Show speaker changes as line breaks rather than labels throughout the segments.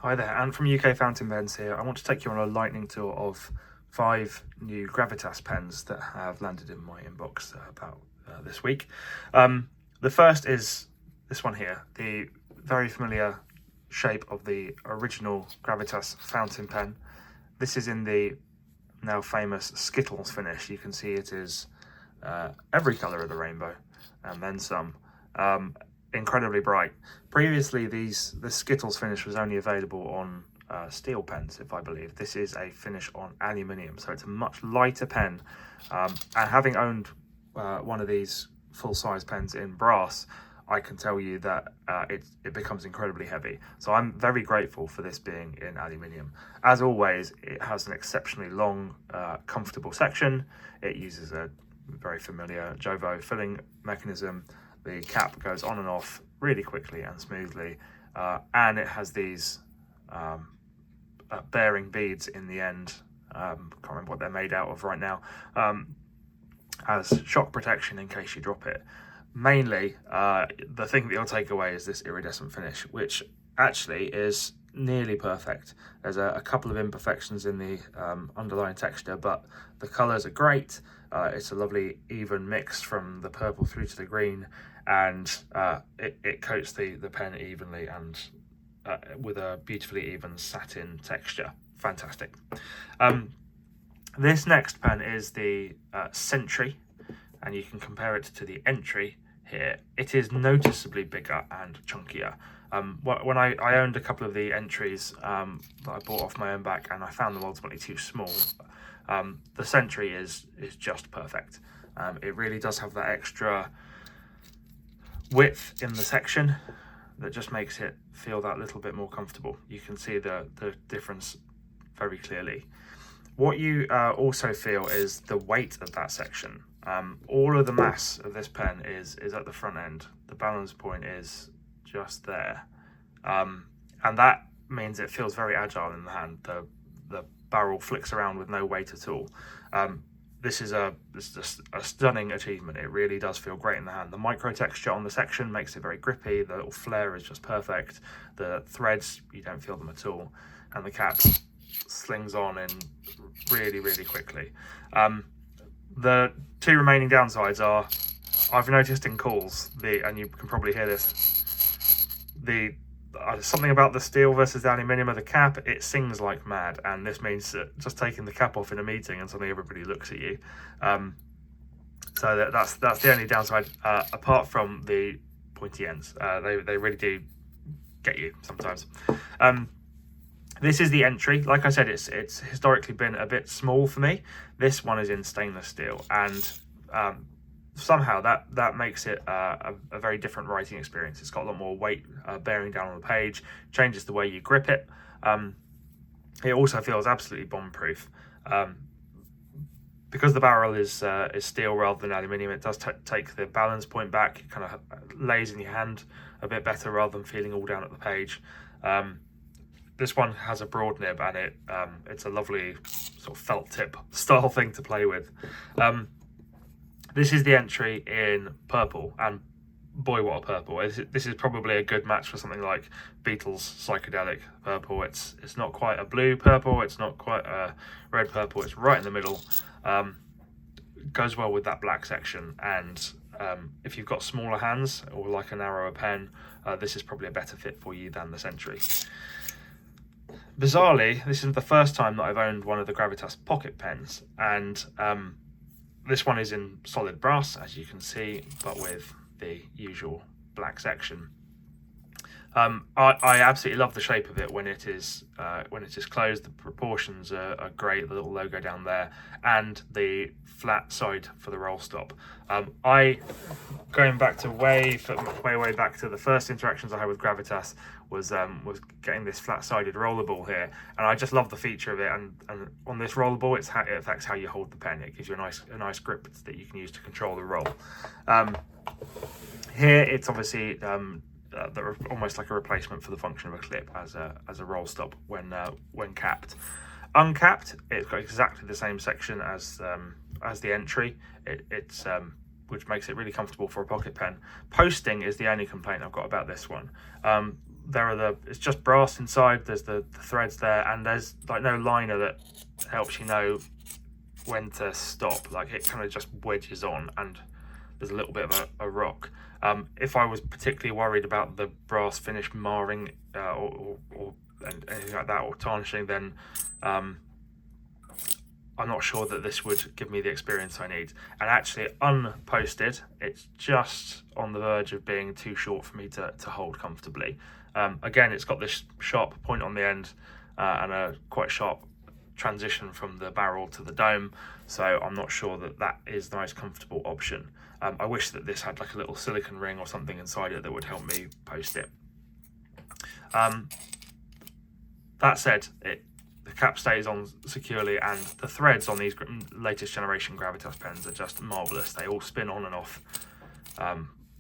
Hi there, and from UK Fountain Pens here. I want to take you on a lightning tour of 5 new Gravitas pens that have landed in my inbox about this week. The first is this one here, the very familiar shape of the original Gravitas fountain pen. This is in the now famous Skittles finish. You can see it is every colour of the rainbow and then some. Incredibly bright. Previously, the Skittles finish was only available on steel pens, if I believe. This is a finish on aluminium, so it's a much lighter pen. And having owned one of these full-size pens in brass, I can tell you that it becomes incredibly heavy. So I'm very grateful for this being in aluminium. As always, it has an exceptionally long, comfortable section. It uses a very familiar Jovo filling mechanism. The cap goes on and off really quickly and smoothly, and it has these bearing beads in the end. Can't remember what they're made out of right now, as shock protection in case you drop it. Mainly, the thing that you'll take away is this iridescent finish, which actually is nearly perfect. There's a couple of imperfections in the underlying texture, but the colours are great. It's a lovely even mix from the purple through to the green, and it coats the pen evenly and with a beautifully even satin texture. Fantastic. This next pen is the Sentry, and you can compare it to the Entry here. It is noticeably bigger and chunkier. When I owned a couple of the Entries that I bought off my own back, and I found them ultimately too small, the Sentry is just perfect. It really does have that extra width in the section that just makes it feel that little bit more comfortable. You can see the difference very clearly. What you also feel is the weight of that section. All of the mass of this pen is at the front end. The balance point is just there, and that means it feels very agile in the hand. The barrel flicks around with no weight at all. This is just a stunning achievement. It really does feel great in the hand. The micro texture on the section makes it very grippy. The little flare is just perfect. The threads, you don't feel them at all, and the cap slings on in really quickly. The two remaining downsides are, I've noticed in calls, and you can probably hear this, something about the steel versus the aluminium of the cap, it sings like mad, and this means that just taking the cap off in a meeting and suddenly everybody looks at you. So that's the only downside, apart from the pointy ends. They really do get you sometimes. This is the Entry. Like I said, it's historically been a bit small for me. This one is in stainless steel, and somehow that makes it a very different writing experience. It's got a lot more weight bearing down on the page, changes the way you grip it. It also feels absolutely bomb-proof. Because the barrel is steel rather than aluminium, it does take the balance point back. It kind of lays in your hand a bit better rather than feeling all down at the page. This one has a broad nib, and it's a lovely sort of felt tip style thing to play with. This is the Entry in purple, and boy, what a purple. This is probably a good match for something like Beatles psychedelic purple. It's not quite a blue purple, it's not quite a red purple, it's right in the middle. Goes well with that black section, and if you've got smaller hands or like a narrower pen, this is probably a better fit for you than the Sentry. Bizarrely, this is the first time that I've owned one of the Gravitas pocket pens, and this one is in solid brass, as you can see, but with the usual black section. I absolutely love the shape of it when it is closed. The proportions are great. The little logo down there, and the flat side for the roll stop. Going back to way back to the first interactions I had with Gravitas was getting this flat-sided rollerball here, and I just love the feature of it. And on this rollerball, it affects how you hold the pen. It gives you a nice grip that you can use to control the roll. Here, it's obviously almost like a replacement for the function of a clip as a roll stop when capped. Uncapped, it's got exactly the same section as the Entry. It's which makes it really comfortable for a pocket pen. Posting is the only complaint I've got about this one. it's just brass inside. There's the threads there, and there's like no liner that helps you know when to stop. Like it kind of just wedges on, and there's a little bit of a rock. If I was particularly worried about the brass finish marring or anything like that, or tarnishing, then I'm not sure that this would give me the experience I need. And actually, unposted, it's just on the verge of being too short for me to hold comfortably. Again, it's got this sharp point on the end and a quite sharp transition from the barrel to the dome, so I'm not sure that that is the most comfortable option. I wish that this had like a little silicone ring or something inside it that would help me post it. That said, the cap stays on securely, and the threads on these latest generation Gravitas pens are just marvellous. They all spin on and off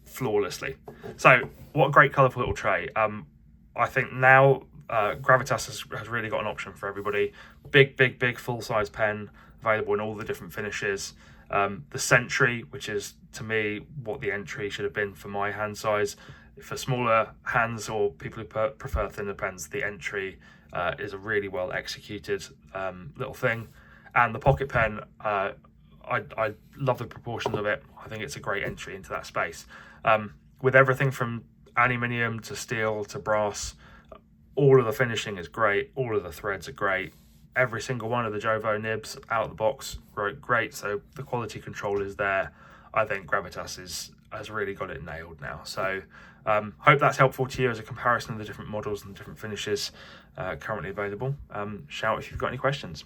flawlessly. So what a great colourful little tray. I think now Gravitas has really got an option for everybody. Big full-size pen available in all the different finishes. The Sentry, which is to me what the Entry should have been for my hand size. For smaller hands or people who prefer thinner pens, the Entry is a really well executed little thing. And the pocket pen, I love the proportions of it. I think it's a great entry into that space. With everything from aluminium to steel to brass, all of the finishing is great. All of the threads are great. Every single one of the Jovo nibs out of the box, great. So the quality control is there. I think Gravitas has really got it nailed now. So hope that's helpful to you as a comparison of the different models and different finishes currently available. Shout if you've got any questions.